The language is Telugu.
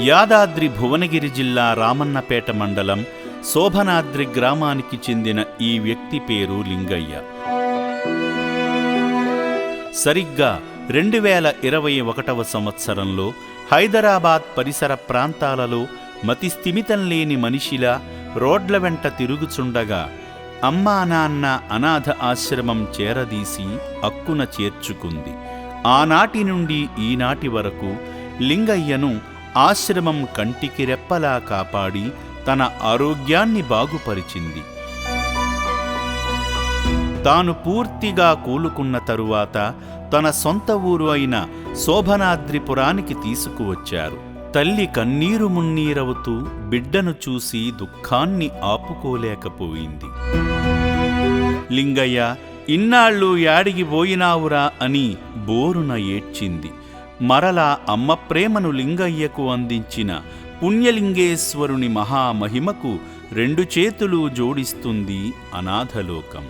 యాదాద్రి భువనగిరి జిల్లా రామన్నపేట మండలం శోభనాద్రి గ్రామానికి చెందిన ఈ వ్యక్తి పేరు లింగయ్య. సరిగ్గా 2021వ సంవత్సరంలో హైదరాబాద్ పరిసర ప్రాంతాలలో మతిస్థిమితం లేని మనిషిలా రోడ్ల వెంట తిరుగుచుండగా అమ్మా నాన్న అనాథ ఆశ్రమం చేరదీసి అక్కున చేర్చుకుంది. ఆనాటి నుండి ఈనాటి వరకు లింగయ్యను ఆశ్రమం కంటికి రెప్పలా కాపాడి తన ఆరోగ్యాన్ని బాగుపరిచింది. తాను పూర్తిగా కూలుకున్న తరువాత తన సొంత ఊరు అయిన శోభనాద్రిపురానికి తీసుకువచ్చారు. తల్లి కన్నీరు మున్నీరవుతూ బిడ్డను చూసి దుఃఖాన్ని ఆపుకోలేకపోయింది. లింగయ్య, ఇన్నాళ్ళు యాడికి పోయినావురా అని బోరున ఏడ్చింది. మరలా అమ్మ ప్రేమను లింగయ్యకు అందించిన పుణ్యలింగేశ్వరుని మహామహిమకు 2 చేతులు జోడిస్తుంది అనాథలోకం.